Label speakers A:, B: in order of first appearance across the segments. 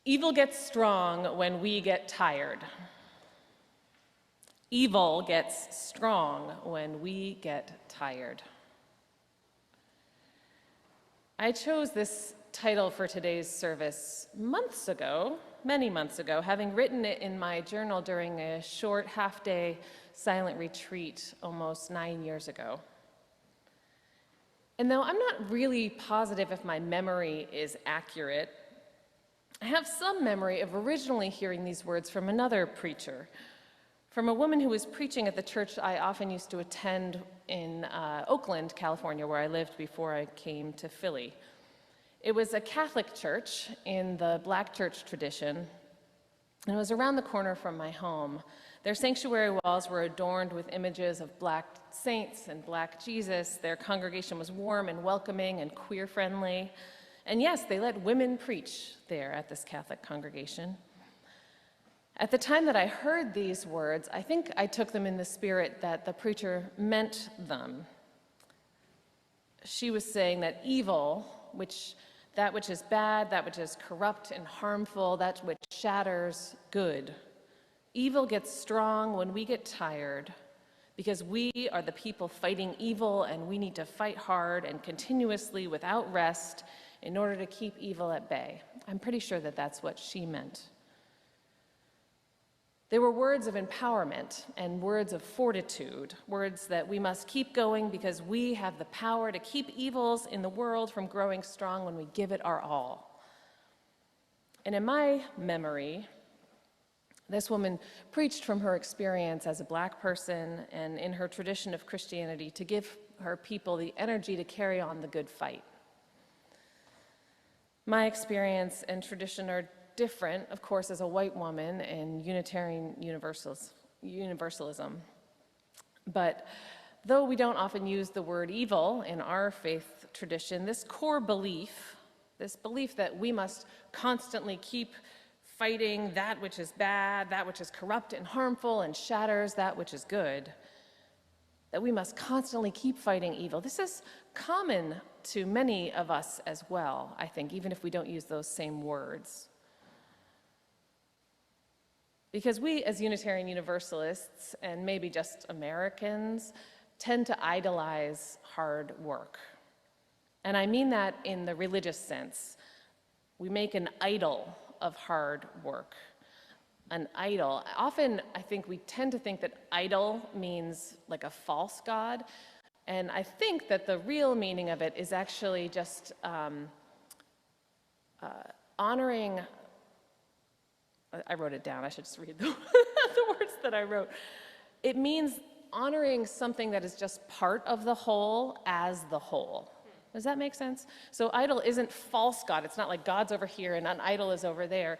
A: Evil gets strong when we get tired. Evil gets strong when we get tired. I chose this title for today's service months ago, many months ago, having written it in my journal during a short half-day silent retreat almost 9 years ago. And though I'm not really positive if my memory is accurate, I have some memory of originally hearing these words from another preacher, from a woman who was preaching at the church I often used to attend in Oakland, California, where I lived before I came to Philly. It was a Catholic church in the Black church tradition, and it was around the corner from my home. Their sanctuary walls were adorned with images of Black saints and Black Jesus. Their congregation was warm and welcoming and queer-friendly. And yes, they let women preach there at this Catholic congregation. At the time that I heard these words, I think I took them in the spirit that the preacher meant them. She was saying that evil, that which is bad, that which is corrupt and harmful, that which shatters good. Evil gets strong when we get tired, because we are the people fighting evil, and we need to fight hard and continuously without rest in order to keep evil at bay. I'm pretty sure that that's what she meant. They were words of empowerment and words of fortitude, words that we must keep going because we have the power to keep evils in the world from growing strong when we give it our all. And in my memory, this woman preached from her experience as a Black person and in her tradition of Christianity to give her people the energy to carry on the good fight. My experience and tradition are different, of course, as a white woman in Unitarian Universalism. But though we don't often use the word evil in our faith tradition, this core belief, this belief that we must constantly keep fighting that which is bad, that which is corrupt and harmful and shatters that which is good, that we must constantly keep fighting evil. This is common to many of us as well, I think, even if we don't use those same words. Because we, as Unitarian Universalists, and maybe just Americans, tend to idolize hard work. And I mean that in the religious sense. We make an idol of hard work. An idol. Often, I think we tend to think that idol means like a false god, and I think that the real meaning of it is actually just honoring. I wrote it down. I should just read the words that I wrote. It means honoring something that is just part of the whole as the whole. Does that make sense? So idol isn't false God. It's not like God's over here and an idol is over there.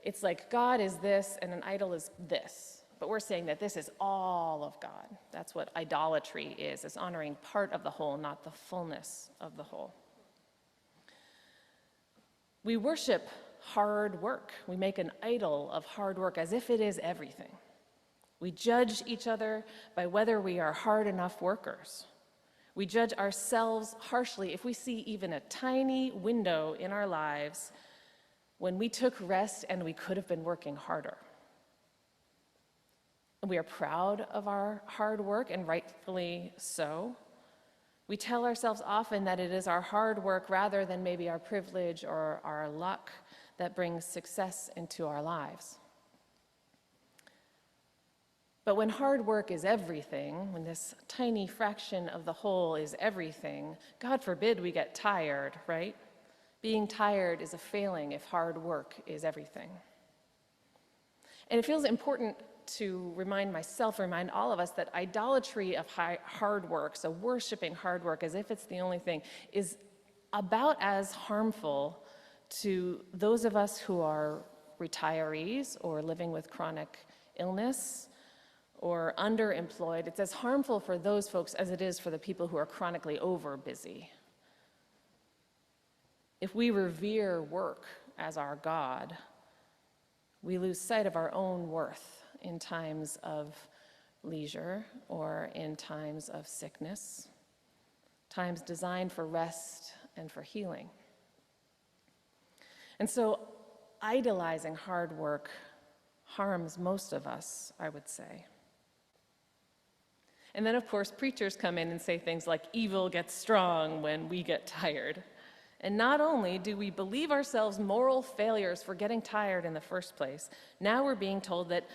A: It's like God is this and an idol is this. But we're saying that this is all of God. That's what idolatry is. It's honoring part of the whole, not the fullness of the whole. We worship hard work. We make an idol of hard work as if it is everything. We judge each other by whether we are hard enough workers. We judge ourselves harshly if we see even a tiny window in our lives when we took rest and we could have been working harder. We are proud of our hard work, and rightfully so. We tell ourselves often that it is our hard work rather than maybe our privilege or our luck that brings success into our lives. But when hard work is everything, when this tiny fraction of the whole is everything, God forbid we get tired, right? Being tired is a failing if hard work is everything. And it feels important to remind myself, remind all of us that idolatry of hard work, so worshiping hard work as if it's the only thing, is about as harmful to those of us who are retirees or living with chronic illness or underemployed. It's as harmful for those folks as it is for the people who are chronically over-busy. If we revere work as our God, we lose sight of our own worth in times of leisure or in times of sickness, times designed for rest and for healing. And so idolizing hard work harms most of us, I would say. And then, of course, preachers come in and say things like, evil gets strong when we get tired. And not only do we believe ourselves moral failures for getting tired in the first place, now we're being told that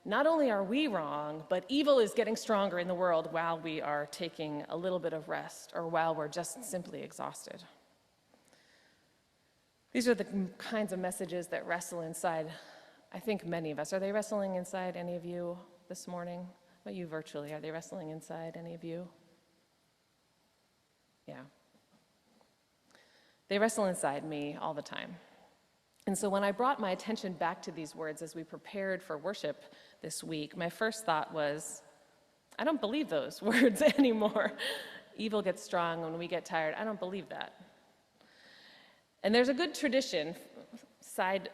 A: not only are we wrong, but evil is getting stronger in the world while we are taking a little bit of rest or while we're just simply exhausted. These are the kinds of messages that wrestle inside, I think, many of us. Are they wrestling inside any of you this morning? But you virtually, are they wrestling inside any of you? Yeah. They wrestle inside me all the time. And so when I brought my attention back to these words as we prepared for worship this week, my first thought was, I don't believe those words anymore. Evil gets strong when we get tired. I don't believe that. And there's a good tradition, side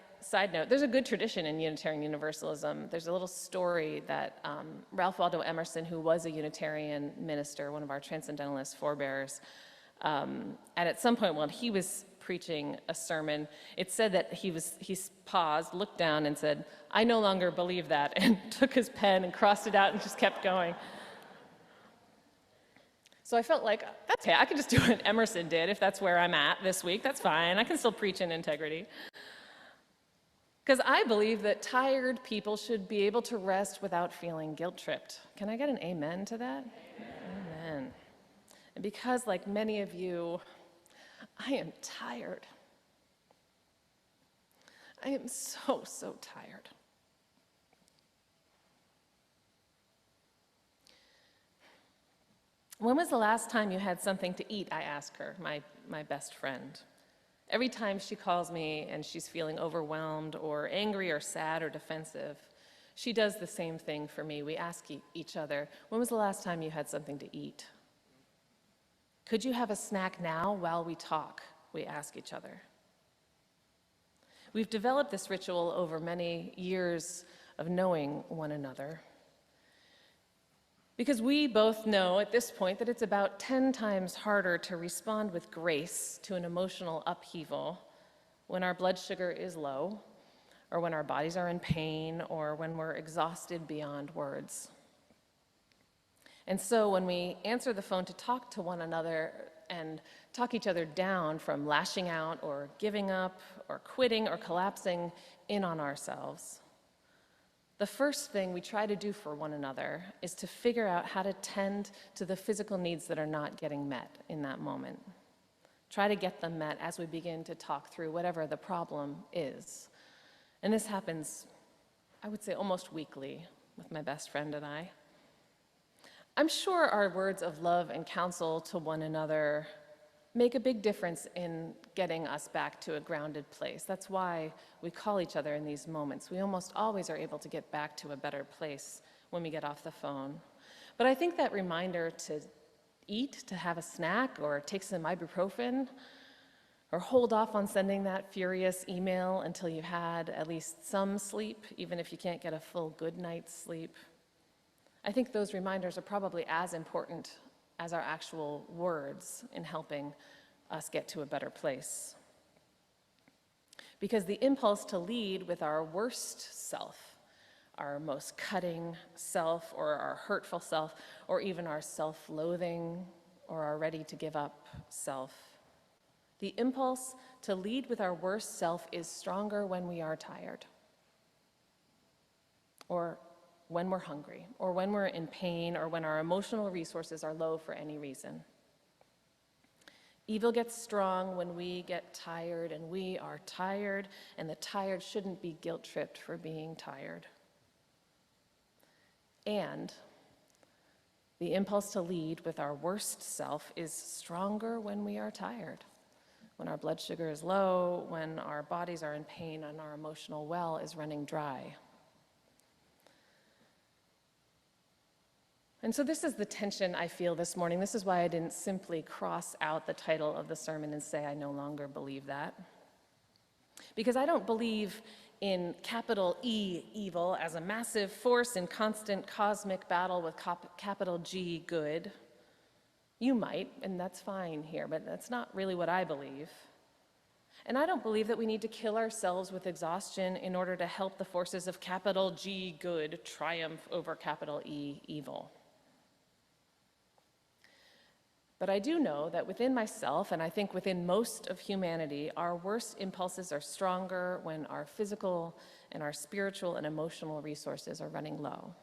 A: note, there's a good tradition in Unitarian Universalism. There's a little story that Ralph Waldo Emerson, who was a Unitarian minister, one of our transcendentalist forebears, and at some point while he was preaching a sermon, it said that he paused, looked down, and said, "I no longer believe that," and took his pen and crossed it out and just kept going. So I felt like, that's okay, I can just do what Emerson did if that's where I'm at this week. That's fine. I can still preach in integrity. Because I believe that tired people should be able to rest without feeling guilt-tripped. Can I get an amen to that? Amen. And because, like many of you, I am tired. I am so, so tired. When was the last time you had something to eat? I ask her, my best friend. Every time she calls me and she's feeling overwhelmed or angry or sad or defensive, she does the same thing for me. We ask each other, when was the last time you had something to eat? Could you have a snack now while we talk? We ask each other. We've developed this ritual over many years of knowing one another, because we both know at this point that it's about 10 times harder to respond with grace to an emotional upheaval when our blood sugar is low, or when our bodies are in pain, or when we're exhausted beyond words. And so when we answer the phone to talk to one another and talk each other down from lashing out or giving up or quitting or collapsing in on ourselves, the first thing we try to do for one another is to figure out how to tend to the physical needs that are not getting met in that moment. Try to get them met as we begin to talk through whatever the problem is. And this happens, I would say, almost weekly with my best friend and I. I'm sure our words of love and counsel to one another make a big difference in getting us back to a grounded place. That's why we call each other in these moments. We almost always are able to get back to a better place when we get off the phone. But I think that reminder to eat, to have a snack, or take some ibuprofen, or hold off on sending that furious email until you had at least some sleep, even if you can't get a full good night's sleep. I think those reminders are probably as important as our actual words in helping us get to a better place. Because the impulse to lead with our worst self, our most cutting self, or our hurtful self, or even our self-loathing, or our ready-to-give-up self, the impulse to lead with our worst self is stronger when we are tired, or when we're hungry, or when we're in pain, or when our emotional resources are low for any reason. Evil gets strong when we get tired, and we are tired, and the tired shouldn't be guilt-tripped for being tired. And the impulse to lead with our worst self is stronger when we are tired, when our blood sugar is low, when our bodies are in pain, and our emotional well is running dry. And so this is the tension I feel this morning. This is why I didn't simply cross out the title of the sermon and say I no longer believe that. Because I don't believe in capital E, evil, as a massive force in constant cosmic battle with capital G, good. You might, and that's fine here, but that's not really what I believe. And I don't believe that we need to kill ourselves with exhaustion in order to help the forces of capital G good triumph over capital E evil. But I do know that within myself, and I think within most of humanity, our worst impulses are stronger when our physical and our spiritual and emotional resources are running low.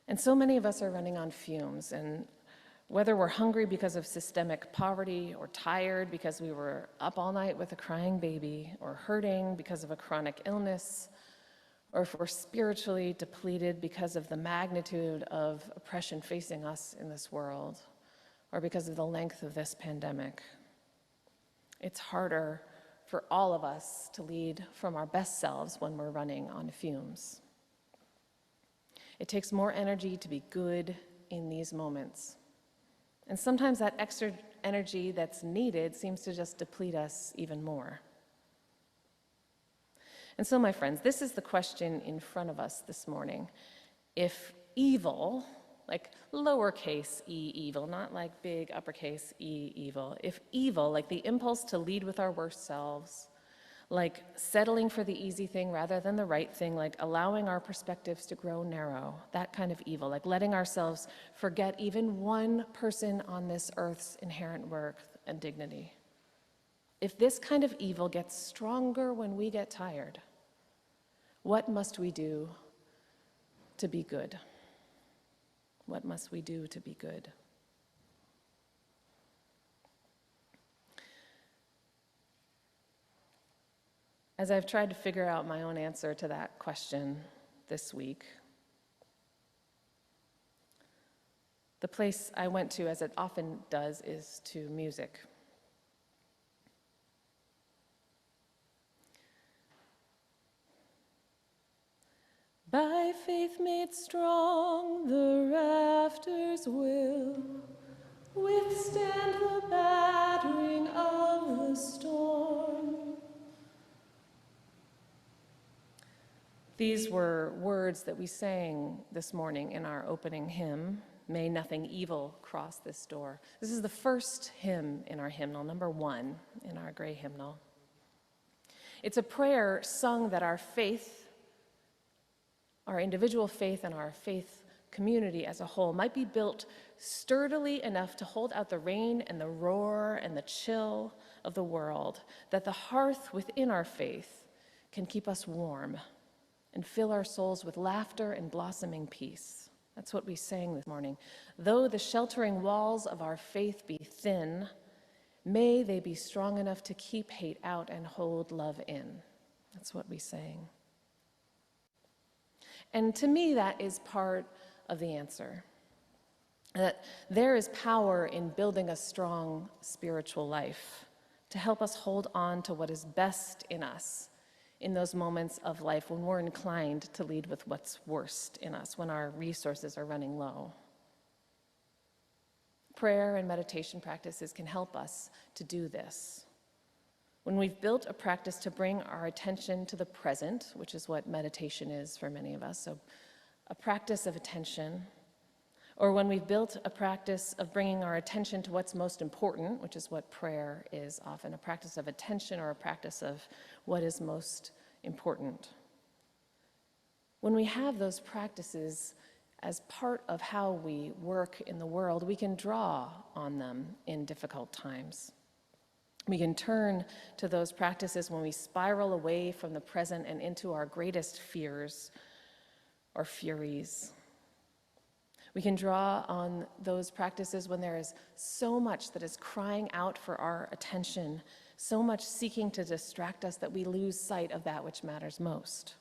A: And so many of us are running on fumes, and whether we're hungry because of systemic poverty, or tired because we were up all night with a crying baby, or hurting because of a chronic illness, or if we're spiritually depleted because of the magnitude of oppression facing us in this world, or because of the length of this pandemic, it's harder for all of us to lead from our best selves when we're running on fumes. It takes more energy to be good in these moments. And sometimes that extra energy that's needed seems to just deplete us even more. And so, my friends, this is the question in front of us this morning. If evil, like lowercase e evil, not like big uppercase E evil, if evil, like the impulse to lead with our worst selves, like settling for the easy thing rather than the right thing, like allowing our perspectives to grow narrow, that kind of evil, like letting ourselves forget even one person on this earth's inherent worth and dignity. If this kind of evil gets stronger when we get tired, what must we do to be good? What must we do to be good? As I've tried to figure out my own answer to that question this week, the place I went to, as it often does, is to music. By faith made strong, the rafters will withstand the battering of the storm. These were words that we sang this morning in our opening hymn, May Nothing Evil Cross This Door. This is the first hymn in our hymnal, number 1 in our gray hymnal. It's a prayer sung that our faith, our individual faith and our faith community as a whole might be built sturdily enough to hold out the rain and the roar and the chill of the world, that the hearth within our faith can keep us warm and fill our souls with laughter and blossoming peace. That's what we sang this morning. Though the sheltering walls of our faith be thin, may they be strong enough to keep hate out and hold love in. That's what we sang. And to me, that is part of the answer. That there is power in building a strong spiritual life to help us hold on to what is best in us in those moments of life when we're inclined to lead with what's worst in us, when our resources are running low. Prayer and meditation practices can help us to do this. When we've built a practice to bring our attention to the present, which is what meditation is for many of us, so a practice of attention, or when we've built a practice of bringing our attention to what's most important, which is what prayer is often, a practice of attention or a practice of what is most important. When we have those practices as part of how we work in the world, we can draw on them in difficult times. We can turn to those practices when we spiral away from the present and into our greatest fears or furies. We can draw on those practices when there is so much that is crying out for our attention, so much seeking to distract us that we lose sight of that which matters most.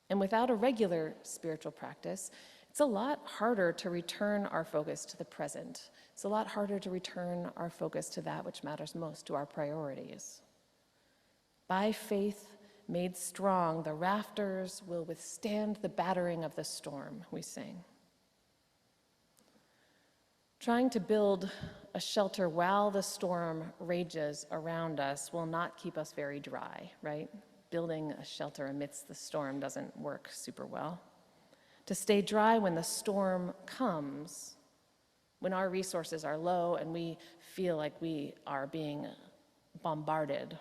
A: And without a regular spiritual practice, it's a lot harder to return our focus to the present. It's a lot harder to return our focus to that which matters most, to our priorities. By faith made strong, the rafters will withstand the battering of the storm, we sing. Trying to build a shelter while the storm rages around us will not keep us very dry, right? Building a shelter amidst the storm doesn't work super well. To stay dry when the storm comes when our resources are low and we feel like we are being bombarded.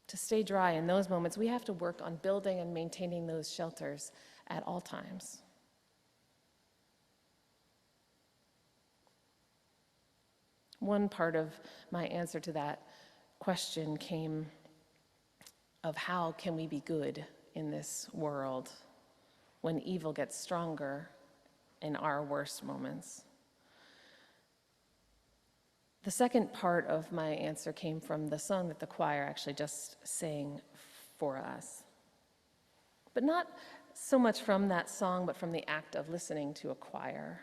A: To stay dry in those moments, we have to work on building and maintaining those shelters at all times. One part of my answer to that question came of how can we be good in this world when evil gets stronger in our worst moments. The second part of my answer came from the song that the choir actually just sang for us. But not so much from that song, but from the act of listening to a choir.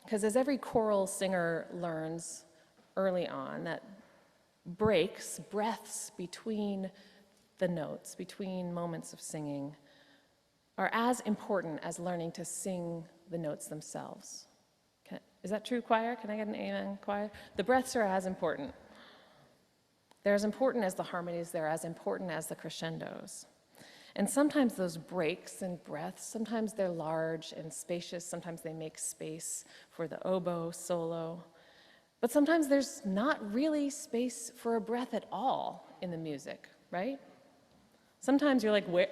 A: Because as every choral singer learns early on, that breaths between the notes, between moments of singing, are as important as learning to sing the notes themselves. Is that true, choir? Can I get an amen, choir? The breaths are as important. They're as important as the harmonies, they're as important as the crescendos. And sometimes those breaks and breaths, sometimes they're large and spacious, sometimes they make space for the oboe solo, but sometimes there's not really space for a breath at all in the music, right? Sometimes you're like, where,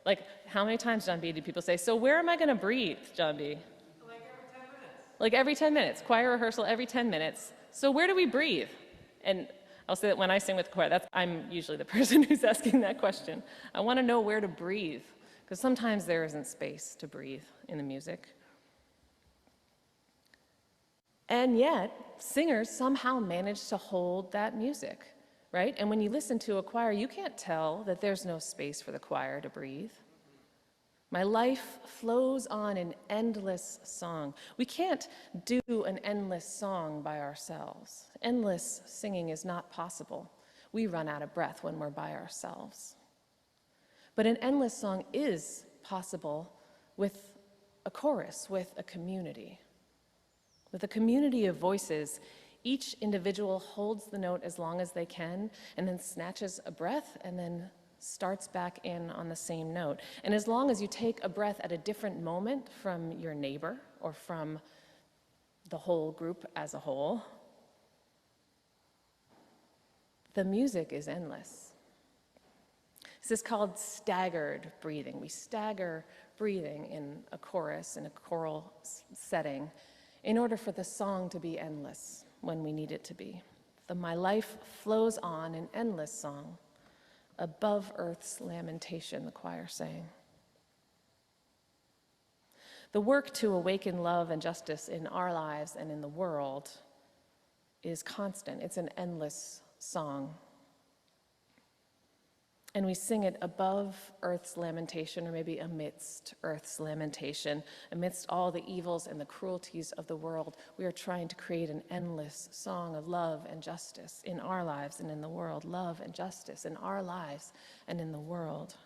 A: like how many times, John B., do people say, so where am I gonna breathe, John B.? Like every 10 minutes, choir rehearsal every 10 minutes. So where do we breathe? And I'll say that when I sing with the choir, I'm usually the person who's asking that question. I want to know where to breathe, because sometimes there isn't space to breathe in the music. And yet, singers somehow manage to hold that music, right? And when you listen to a choir, you can't tell that there's no space for the choir to breathe. My life flows on in endless song. We can't do an endless song by ourselves. Endless singing is not possible. We run out of breath when we're by ourselves. But an endless song is possible with a chorus, with a community. With a community of voices, each individual holds the note as long as they can and then snatches a breath and then starts back in on the same note. And as long as you take a breath at a different moment from your neighbor or from the whole group as a whole, the music is endless. This is called staggered breathing. We stagger breathing in a chorus, in a choral setting, in order for the song to be endless when we need it to be. My life flows on in endless song, above earth's lamentation, the choir sang. The work to awaken love and justice in our lives and in the world is constant. It's an endless song. And we sing it above earth's lamentation, or maybe amidst earth's lamentation, amidst all the evils and the cruelties of the world. We are trying to create an endless song of love and justice in our lives and in the world. Love and justice in our lives and in the world.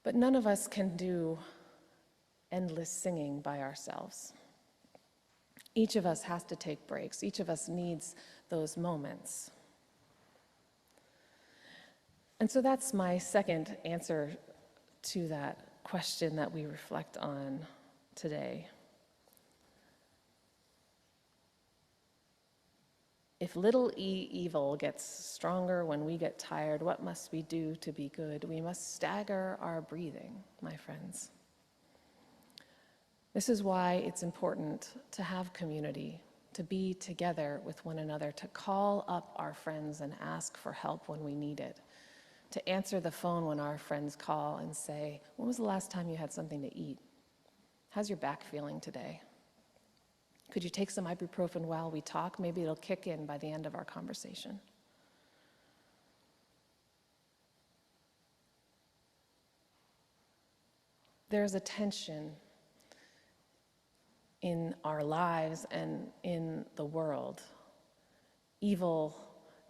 A: But none of us can do endless singing by ourselves. Each of us has to take breaks. Each of us needs those moments. And so that's my second answer to that question that we reflect on today. If little e evil gets stronger when we get tired, what must we do to be good? We must stagger our breathing, my friends. This is why it's important to have community, to be together with one another, to call up our friends and ask for help when we need it, to answer the phone when our friends call and say, when was the last time you had something to eat? How's your back feeling today? Could you take some ibuprofen while we talk? Maybe it'll kick in by the end of our conversation. There's a tension in our lives and in the world. Evil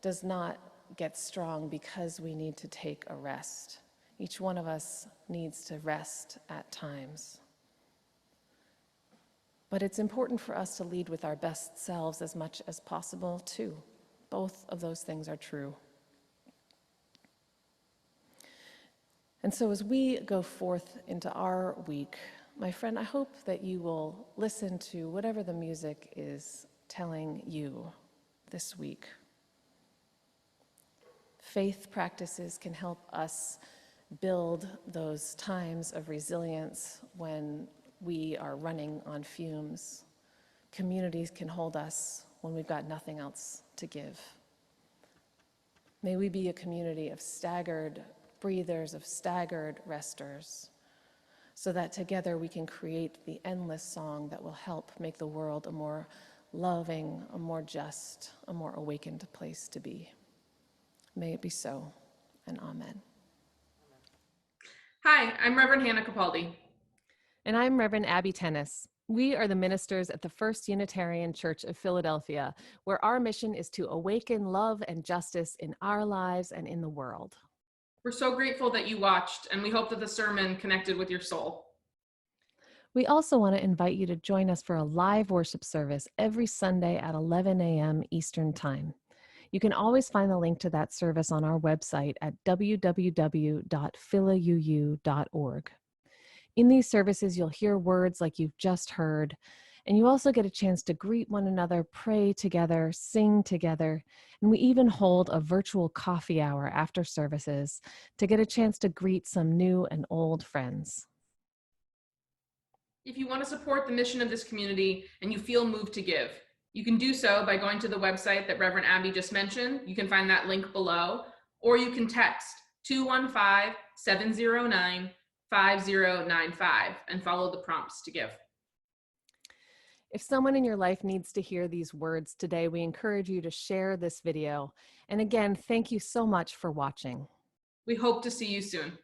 A: does not get strong because we need to take a rest. Each one of us needs to rest at times. But it's important for us to lead with our best selves as much as possible, too. Both of those things are true. And so as we go forth into our week, my friend, I hope that you will listen to whatever the music is telling you this week. Faith practices can help us build those times of resilience when we are running on fumes. Communities can hold us when we've got nothing else to give. May we be a community of staggered breathers, of staggered resters, so that together we can create the endless song that will help make the world a more loving, a more just, a more awakened place to be. May it be so, and amen.
B: Hi, I'm Reverend Hannah Capaldi.
A: And I'm Reverend Abbey Tennis. We are the ministers at the First Unitarian Church of Philadelphia, where our mission is to awaken love and justice in our lives and in the world.
B: We're so grateful that you watched, and we hope that the sermon connected with your soul.
A: We also want to invite you to join us for a live worship service every Sunday at 11 a.m. Eastern Time. You can always find the link to that service on our website at www.philauu.org. In these services, you'll hear words like you've just heard, and you also get a chance to greet one another, pray together, sing together, and we even hold a virtual coffee hour after services to get a chance to greet some new and old friends.
B: If you want to support the mission of this community and you feel moved to give, you can do so by going to the website that Reverend Abbey just mentioned. You can find that link below, or you can text 215-709-5095 and follow the prompts to give.
A: If someone in your life needs to hear these words today, we encourage you to share this video. And again, thank you so much for watching.
B: We hope to see you soon.